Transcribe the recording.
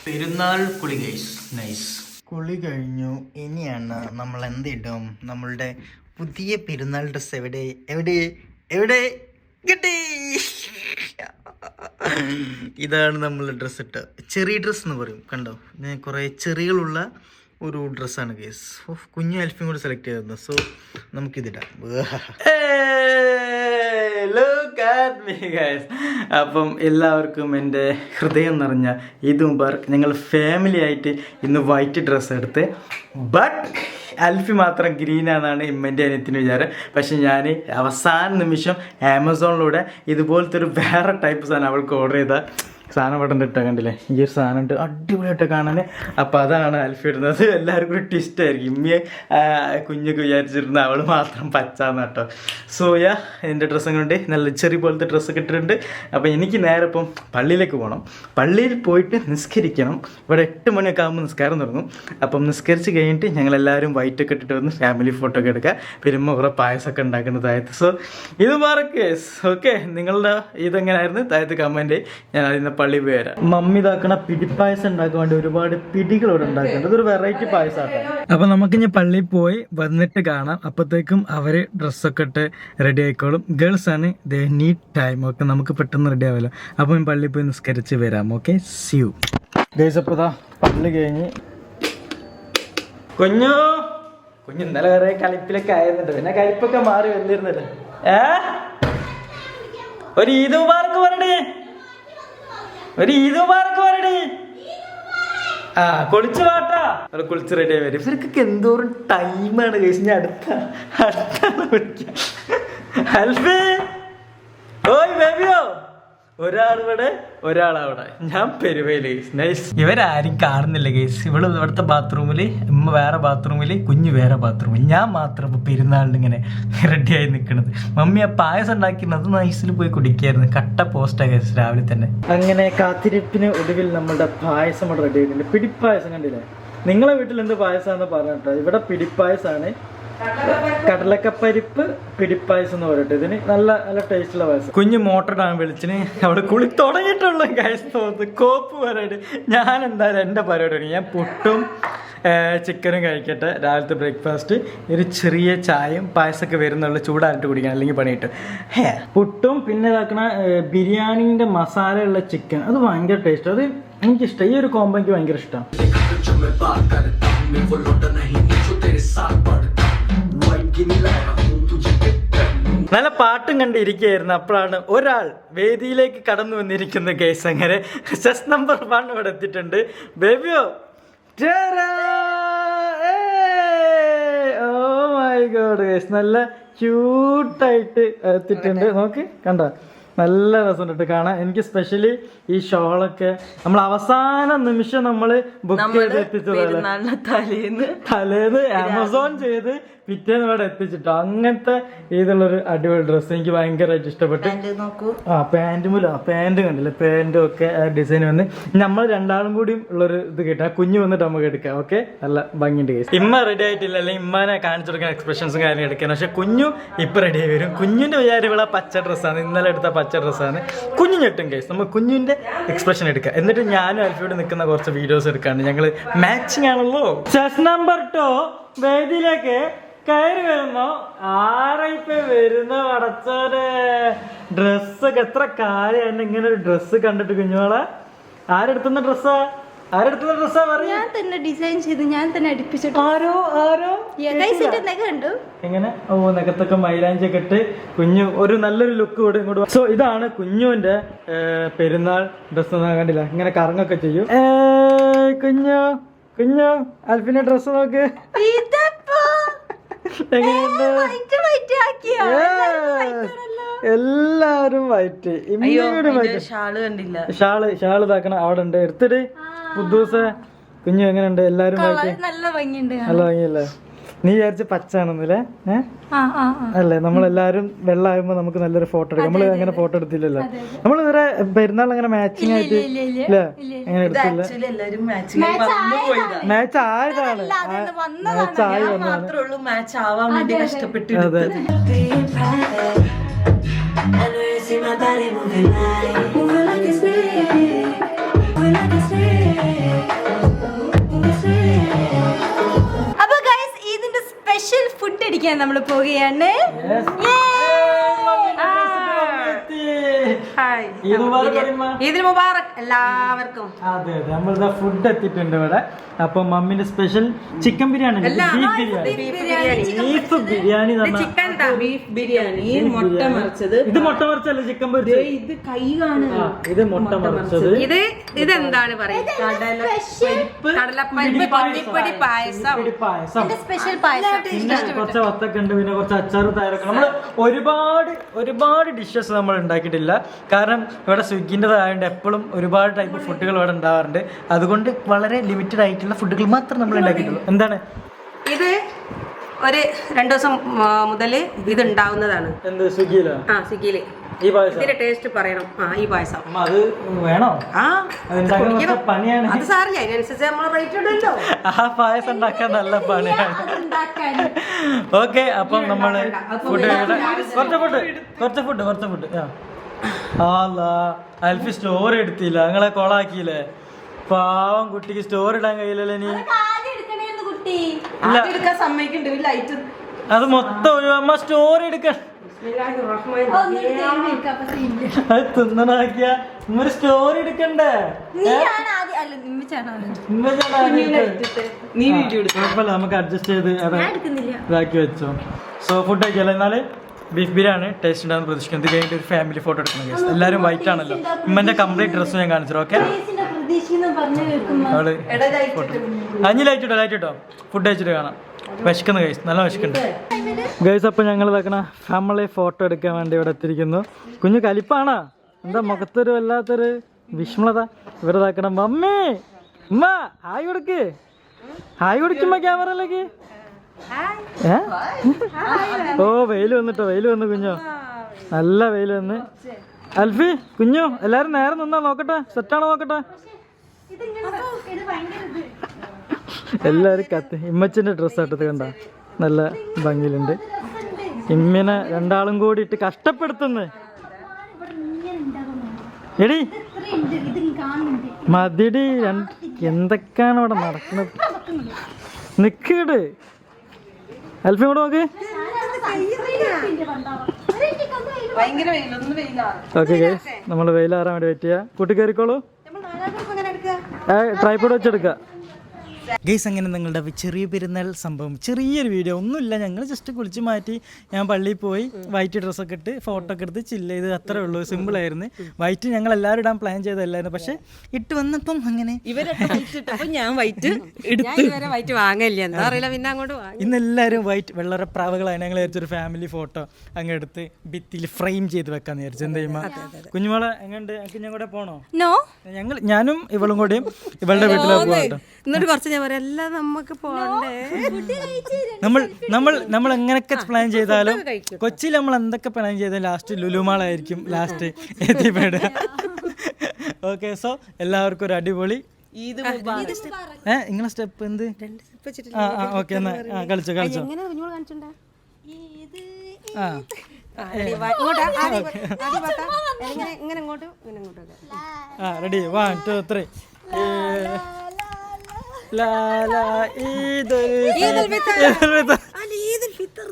പെരുന്നാൾ കുളി guys, nice. കുളി കഴിഞ്ഞു. ഇനിയാണ് നമ്മൾ എന്തിടും? നമ്മളുടെ പുതിയ പെരുന്നാൾ ഡ്രസ് എവിടെ എവിടെ എവിടെ കിട്ടി? ഇതാണ് നമ്മൾ ഡ്രസ്സ് ഇട്ട ചെറിയ ഡ്രസ്സ് എന്ന് പറയും. കണ്ടോ, ഞാൻ കുറേ ചെറികളുള്ള ഒരു ഡ്രസ്സാണ് ഗൈസ്. കുഞ്ഞു എൽഫിയും കൂടി സെലക്ട് ചെയ്തിരുന്നു. സോ നമുക്കിതിടാം. അപ്പം എല്ലാവർക്കും എൻ്റെ ഹൃദയം നിറഞ്ഞ ഈദ് മുബാറക്ക്. ഞങ്ങൾ ഫാമിലി ആയിട്ട് ഇന്ന് വൈറ്റ് ഡ്രസ്സ് എടുത്ത്, ബട്ട് അൽഫി മാത്രം ഗ്രീനാണെന്നാണ് ഇമ്മൻ്റെ അനിയത്തിന് വിചാരം. പക്ഷെ ഞാൻ അവസാന നിമിഷം ആമസോണിലൂടെ ഇതുപോലത്തെ ഒരു വേറെ ടൈപ്പ് സാധനം അവൾക്ക് ഓർഡർ ചെയ്ത സാധനം ഇവിടെ ഇട്ടാൽ കണ്ടില്ലേ, ഈ ഒരു സാധനം ഉണ്ട് അടിപൊളിയായിട്ട് കാണാൻ. അപ്പോൾ അതാണ് അൽഫി ഇടുന്നത്. എല്ലാവർക്കും ഒരു ട്വിസ്റ്റ് ആയിരിക്കും. ഇമ്മയെ കുഞ്ഞൊക്കെ വിചാരിച്ചിരുന്ന അവൾ മാത്രം പച്ചാന്ന് കേട്ടോ. സോയാ എൻ്റെ ഡ്രസ്സും കൊണ്ട് നല്ല ചെറിയ പോലത്തെ ഡ്രസ്സൊക്കെ ഇട്ടിട്ടുണ്ട്. അപ്പോൾ എനിക്ക് നേരെ ഇപ്പം പള്ളിയിലേക്ക് പോകണം. പള്ളിയിൽ പോയിട്ട് നിസ്കരിക്കണം. ഇവിടെ 8 മണിയൊക്കെ ആകുമ്പോൾ നിസ്കാരം തുടങ്ങും. അപ്പം നിസ്കരിച്ച് കഴിഞ്ഞിട്ട് ഞങ്ങളെല്ലാവരും വൈറ്റൊക്കെ ഇട്ടിട്ട് വന്ന് ഫാമിലി ഫോട്ടോ ഒക്കെ എടുക്കുക. പിന്നെ കുറേ പായസമൊക്കെ ഉണ്ടാക്കുന്നതായത്. സോ ഇത് മാറക്ക്. ഓക്കെ, നിങ്ങളുടെ ഇതെങ്ങനെയായിരുന്നു താഴത്ത് കമൻറ്റ്. ഞാൻ അതിന് പള്ളി പോയി വരാം. മമ്മി ഇതാക്കണ പിടിപ്പായസം ഉണ്ടാക്കാൻ വേണ്ടി ഒരുപാട് പിടികൾ ഇവിടെ ഉണ്ടാക്കുന്നുണ്ട്. ഇതൊരു വെറൈറ്റി പായസമാണ്. അപ്പൊ നമുക്ക് ഇനി പള്ളിയിൽ പോയി വന്നിട്ട് കാണാം. അപ്പത്തേക്കും അവര് ഡ്രസ്സൊക്കെ ഇട്ട് റെഡി ആയിക്കോളും. ഗേൾസ് ആണ്, ദേ നീഡ് ടൈം. ഓക്കെ, നമുക്ക് പെട്ടെന്ന് റെഡി ആവല്ലോ. അപ്പൊ പള്ളിയിൽ പോയി നിസ്കരിച്ച് വരാം. Okay, see you girls. അപ്പൊ ഇതാ പള്ളി കഴിഞ്ഞ് കുഞ്ഞു ഇന്നലെ വേറെ കളിപ്പിലൊക്കെ ആയിരുന്നുണ്ട്. പിന്നെ കളിപ്പൊക്കെ മാറി വന്നിരുന്നല്ലേ. ഒരു ഈദ് മുബാറക്ക് പറയണേ, ഒരു ഈദ് മുബാറക്ക് പറയണേ. ആ കുളിച്ചു വാട്ടാ. അവിടെ കുളിച്ച് റെഡി ആയി വരും. ഇവർക്കൊക്കെ എന്തോരം ടൈമാണ് കഴിച്ച്. ഞാൻ അടുത്താണ് വിളിക്കാം. അൽഫേ, ഓയ് ബേബിയോ. ഒരാൾ ഇവിടെ ഒരാളവിടെ. ഞാൻ പെരുവയില്. നൈസ്. ഇവരാരും കാണുന്നില്ല ഗേസ്. ഇവള് ഇവിടുത്തെ ബാത്റൂമില്, ഉമ്മ വേറെ ബാത്റൂമില്, കുഞ്ഞു വേറെ ബാത്റൂമിൽ. ഞാൻ മാത്രം ഇപ്പൊ പെരുന്നാളിന് ഇങ്ങനെ റെഡിയായി നിൽക്കുന്നത്. മമ്മി ആ പായസം ഉണ്ടാക്കിയിരുന്നത് നൈസിൽ പോയി കുടിക്കായിരുന്നു. കട്ട പോസ്റ്റാ ഗേസ് രാവിലെ തന്നെ. അങ്ങനെ കാത്തിരിപ്പിന് ഒടുവിൽ നമ്മളുടെ പായസം ഇവിടെ റെഡി ആയിട്ടുണ്ട്. പിടിപ്പായസം കണ്ടില്ലേ? നിങ്ങളെ വീട്ടിൽ എന്ത് പായസമാണെന്ന് പറഞ്ഞിട്ടോ. ഇവിടെ പിടിപ്പായസാണ്. കടലക്കപ്പരിപ്പ് പിടിപ്പായസം എന്ന് പറയട്ടെ. ഇതിന് നല്ല നല്ല ടേസ്റ്റുള്ള പായസം. കുഞ്ഞ് മോട്ടറിടാൻ വിളിച്ചിന് അവിടെ കുളി തുടങ്ങിയിട്ടുള്ള തോന്നുന്നു. കോപ്പ് പറയായിട്ട് ഞാൻ എന്തായാലും എൻ്റെ പരിപാടി. ഞാൻ പുട്ടും ചിക്കനും കഴിക്കട്ടെ. രാവിലത്തെ ബ്രേക്ക്ഫാസ്റ്റ്. ഒരു ചെറിയ ചായയും പായസമൊക്കെ വരുന്നുള്ള ചൂടായിട്ട് കുടിക്കണം, അല്ലെങ്കിൽ പണിയിട്ട്. പുട്ടും പിന്നെ ഇതാക്കണ ബിരിയാണീൻ്റെ മസാലയുള്ള ചിക്കൻ, അത് ഭയങ്കര ടേസ്റ്റ്. അത് എനിക്കിഷ്ടം. ഈ ഒരു കോംബോ എനിക്ക് ഭയങ്കര ഇഷ്ടമാണ്. നല്ല പാട്ടും കണ്ടിരിക്കുകയായിരുന്നു. അപ്പോഴാണ് ഒരാൾ വേദിയിലേക്ക് കടന്നു വന്നിരിക്കുന്ന കേസ്. അങ്ങനെ ചെസ് നമ്പർ 1 ഇവിടെ എത്തിയിട്ടുണ്ട്. ബേബിയോ, ഓ മൈ ഗോഡ് ഗൈസ്, നല്ല ക്യൂട്ടായിട്ട് എത്തിയിട്ടുണ്ട്. നോക്ക്, കണ്ട, നല്ല രസമുണ്ട് കാണാൻ. എനിക്ക് സ്പെഷ്യലി ഈ ഷോളൊക്കെ നമ്മൾ അവസാന നിമിഷം നമ്മൾ ബുക്ക് ചെയ്ത് എത്തിച്ചതല്ലേ, തലേന്ന് ആമസോൺ ചെയ്ത് പിറ്റേന്ന് ഇവിടെ എത്തിച്ചിട്ടോ. അങ്ങനത്തെ ഇതുള്ളൊരു അടിപൊളി ഡ്രസ്സ് എനിക്ക് ഭയങ്കരമായിട്ട് ഇഷ്ടപ്പെട്ടു. പാൻറ് കണ്ടില്ലേ, പാൻറ്റും ഒക്കെ ഡിസൈൻ വന്ന് നമ്മൾ രണ്ടാളും കൂടിയും ഉള്ളൊരു ഇത് കിട്ടാം. കുഞ്ഞു വന്നിട്ട് നമുക്ക് എടുക്കാം. ഓക്കെ, നല്ല ഭംഗിയുണ്ട് കേസ്. ഇമ്മ റെഡി ആയിട്ടില്ല, അല്ലെങ്കിൽ ഇമ്മാനെ കാണിച്ചു കൊടുക്കാൻ എക്സ്പ്രഷൻസും കാര്യങ്ങളും എടുക്കാൻ. പക്ഷെ കുഞ്ഞു ഇപ്പൊ റെഡി ആയി വരും. കുഞ്ഞിന്റെ വിചാരം ഇവിടെ പച്ച ഡ്രസ്സാണ്, ഇന്നലെ എടുത്ത പച്ച ഡ്രസ്സാണ്. കുഞ്ഞു ഞെട്ടും കേസ്. നമുക്ക് കുഞ്ഞിന്റെ എക്സ്പ്രഷൻ എടുക്കാം. എന്നിട്ട് ഞാനും അൽഫിയോട് നിൽക്കുന്ന കുറച്ച് വീഡിയോസ് എടുക്കാണ്ട്. ഞങ്ങള് മാച്ചിങ് ആണല്ലോ. ചെസ് നമ്പർ 2 വേദിയിലേക്ക് കയറി വരുന്നോ. ആരയിപ്പ വരുന്ന പടച്ചോരെ. ഡ്രസ്സൊക്കെ എത്ര കാര്യമാണ് ഇങ്ങനെ ഒരു ഡ്രസ്സ് കണ്ടിട്ട്. കുഞ്ഞോളെ ആരെടുത്തുന്ന ഡ്രസ്സാ പറയാ? ഞാൻ തന്നെ ഡിസൈൻ ചെയ്ത് ഞാൻ തന്നെ അടുപ്പിച്ചിട്ട്. ആരോ എങ്ങനെ നഖത്തൊക്കെ മൈലാഞ്ചൊക്കെ ഇട്ട് കുഞ്ഞു ഒരു നല്ലൊരു ലുക്ക് കൂടെ ഇങ്ങോട്ട്. സോ ഇതാണ് കുഞ്ഞുവിന്റെ പെരുന്നാൾ ഡ്രസ്സ്. കണ്ടില്ല, ഇങ്ങനെ കറങ്ങൊക്കെ ചെയ്യും. കുഞ്ഞു അൽഫിന്റെ ഡ്രസ്സ് നോക്ക്. എല്ലാരും വൈറ്റ്. ഷാള് ഇതാക്കണ അവിടെ ഉണ്ട്. എടുത്തിട്ട് പുതുസ കുഞ്ഞു എങ്ങനെയുണ്ട്? എല്ലാരും വൈറ്റ്. നല്ല ഭംഗിയല്ലേ? നീ വിചാരിച്ച പച്ചാണെന്നല്ലേ? അല്ലേ, നമ്മളെല്ലാരും വെള്ളമാകുമ്പോ നമുക്ക് നല്ലൊരു ഫോട്ടോ എടുക്കാം. നമ്മള് അങ്ങനെ ഫോട്ടോ എടുത്തില്ലല്ലോ. നമ്മൾ ഇവരെ പെരുന്നാൾ അങ്ങനെ മാച്ചിങ് ആയിട്ട് ഇല്ലേ അങ്ങനെ എടുത്തില്ല. മാച്ച് ആയതാണ്, മാച്ച് ആയി വന്നതാണ്. അതെ. മേടിക്കാൻ നമ്മൾ പോവുകയാണ്. ഈദ് മുബാറക് എല്ലാവർക്കും. അതെ അതെ നമ്മളിതാ ഫുഡ് എത്തിയിട്ടുണ്ട് ഇവിടെ. അപ്പൊ മമ്മിന്റെ special chicken biryani, beef biryani, chicken beef biryani, മുട്ട മറിച്ചത്. ഇത് മുട്ട മറിച്ചല്ല, ചിക്കൻ പൊരിച്ചത്. ഇത് കൈ കാണുക. ഇത് മുട്ട മറിച്ചത്. ഇതെന്താണ് പറയുക? കടലപ്പരിപ്പ് പായസം. സ്പെഷ്യൽ പായസം. പിന്നെ കുറച്ച് വത്തൊക്കെ ഉണ്ട്, പിന്നെ കുറച്ച് അച്ചാറ് തയ്യാറൊക്കെ. നമ്മൾ ഒരുപാട് ഡിഷസ് നമ്മൾ ഉണ്ടാക്കിയിട്ടില്ല. കാരണം ഇവിടെ സ്വിഗ്ഗിൻ്റെതായതുകൊണ്ട് എപ്പോഴും ഒരുപാട് ടൈപ്പ് ഫുഡുകൾ ഇവിടെ ഉണ്ടാവാറുണ്ട്. അതുകൊണ്ട് വളരെ ലിമിറ്റഡ് ആയിട്ടുള്ള ഫുഡുകൾ മാത്രം നമ്മൾ ഉണ്ടാക്കിയിട്ടുള്ളൂ. എന്താണ് ഇത്? ഒരു 2 ദിവസം മുതൽ ഇത് ഉണ്ടാവുന്നതാണ്. എന്ത് സ്വിഗ്ഗിയിലോ? സ്വിഗ്ഗിയില്. ഈ പായസം ഇതിന്റെ ടേസ്റ്റ് പറയണം. ഈ പായസം അത് വേണോ? പണിയാണ്. അത് സാറില്ല, അതിനനുസരിച്ച് നമ്മൾ റേറ്റ് ഇടല്ലോ. ആ പായസം ഉണ്ടാക്കാൻ നല്ല പണിയാണ്. ഓക്കെ, അപ്പം നമ്മള് കുറച്ച് ഫുഡ് അൽഫി സ്റ്റോറി എടുത്തില്ല, നിങ്ങളെ കൊളാക്കിയില്ലേ? പാവം കുട്ടിക്ക് സ്റ്റോറി ഇടാൻ കഴിയില്ലല്ലോ. നീ അത് മൊത്തം ഒഴിവാ, സ്റ്റോറി എടുക്കണം. അത് തിന്നണാക്കിയ ഒരു സ്റ്റോറി എടുക്കണ്ടേ? കുഴപ്പമില്ല, നമുക്ക് അഡ്ജസ്റ്റ് ചെയ്ത് ഇതാക്കി വെച്ചോ. സോ ഫുഡ് കഴിക്കല്ലോ. എന്നാല് ബീഫ് ബിരിയാണി ടേസ്റ്റ് ഉണ്ടാകുന്ന പ്രതീക്ഷിക്കുന്നത്. ഇത് കഴിഞ്ഞിട്ട് ഒരു ഫാമിലി ഫോട്ടോ എടുക്കുന്ന കേസ്. എല്ലാവരും വൈറ്റ് ആണല്ലോ. ഉമ്മന്റെ കംപ്ലീറ്റ് ഡ്രസ്സ് ഞാൻ കാണിച്ചു. ഓക്കെ, അവള് അഞ്ഞ് ലൈറ്റ് ഇട്ടോ. ഫുഡ് കഴിച്ചിട്ട് കാണാം. വിശക്കുന്ന കേസ്, നല്ല വിശക്കുണ്ട് ഗൈസ്. അപ്പം ഞങ്ങൾ ഇതാക്കണ ഫാമിലി ഫോട്ടോ എടുക്കാൻ വേണ്ടി ഇവിടെ എത്തിയിരിക്കുന്നു. കുഞ്ഞു കലിപ്പാണോ? എന്താ മുഖത്തൊരു വല്ലാത്തൊരു വിഷമത. ഇവിടെ ഇതാക്കണം. മമ്മി ഉമ്മ ഹായ് കൊടുക്കുമ്പോ ക്യാമറയിലേക്ക്. ഓ വെയിൽ വന്നു കുഞ്ഞോ, നല്ല വെയിൽ വന്ന്. അൽഫി കുഞ്ഞു എല്ലാരും നേരെ നിന്നാ നോക്കട്ടെ, സെറ്റാണോ നോക്കട്ടെ. എല്ലാരും ഇമ്മച്ചിന്റെ ഡ്രസ്സ് ആട്ടത് കണ്ട നല്ല ഭംഗിയിലുണ്ട്. ഇമ്മിനെ രണ്ടാളും കൂടി ഇട്ട് കഷ്ടപ്പെടുത്തുന്നു. എടി മതിടി, എന്തൊക്കെയാണ് ഇവിടെ നടക്കുന്നത്? നിക്കട് അൽഫി കൂടെ നോക്ക്. ഓക്കെ ഗൈസ്, നമ്മൾ വെയിലാറാൻ വേണ്ടി വെയിറ്റ് ചെയ്യാം. കൂട്ടി കയറിക്കോളൂ. Tripod വെച്ചെടുക്കുക guys. അങ്ങനെ നിങ്ങളുടെ ചെറിയ പെരുന്നാൾ സംഭവം, ചെറിയൊരു വീഡിയോ ഒന്നുമില്ല. ഞങ്ങൾ ജസ്റ്റ് കുളിച്ച് മാറ്റി ഞാൻ പള്ളിയിൽ പോയി വൈറ്റ് ഡ്രസ്സൊക്കെ ഇട്ട് ഫോട്ടോ ഒക്കെ എടുത്ത് ചില്ല് ചെയ്ത്, അത്രേ ഉള്ളൂ. സിമ്പിളായിരുന്നു. വൈറ്റ് ഞങ്ങൾ എല്ലാവരും ഇടാൻ പ്ലാൻ ചെയ്തല്ലായിരുന്നു, പക്ഷെ ഇട്ട് വന്നപ്പം അങ്ങനെ ഞാൻ വൈറ്റ് വാങ്ങില്ല, എന്താ അറിയില്ല. പിന്നെ അങ്ങോട്ട് ഇന്ന് എല്ലാവരും വൈറ്റ് വെള്ളറപ്രാവുകളാണ്. ഞങ്ങൾ വിചാരിച്ചൊരു ഫാമിലി ഫോട്ടോ അങ്ങ് എടുത്ത് ഭിത്തിയിൽ ഫ്രെയിം ചെയ്ത് വെക്കാന്ന് വിചാരിച്ചു. എന്താ ചെയ്യുമ്പോ കുഞ്ഞുമോളെ എങ്ങനെയുണ്ട്? ഞാൻ കൂടെ പോണോ? ഞാനും ഇവളും കൂടെയും ഇവളുടെ വീട്ടിലേക്ക് പോകട്ടോ. എന്നിട്ട് കുറച്ച് ഞാൻ പറയാം, എല്ലാം നമുക്ക് പോകണ്ടേ. നമ്മൾ എങ്ങനെയൊക്കെ പ്ലാൻ ചെയ്താലും കൊച്ചിയിൽ നമ്മൾ എന്തൊക്കെ പ്ലാൻ ചെയ്താലും ലാസ്റ്റ് ലുലുമാളായിരിക്കും ലാസ്റ്റ് എത്തിപ്പെടുക. ഓക്കെ, സോ എല്ലാവർക്കും ഒരു അടിപൊളി നിങ്ങളെ സ്റ്റെപ്പ് എന്ത്? ഓക്കെ, എന്നാ കളിച്ചോ. റെഡി 1 2 3. ഈദുൽ ഫിത്തർ.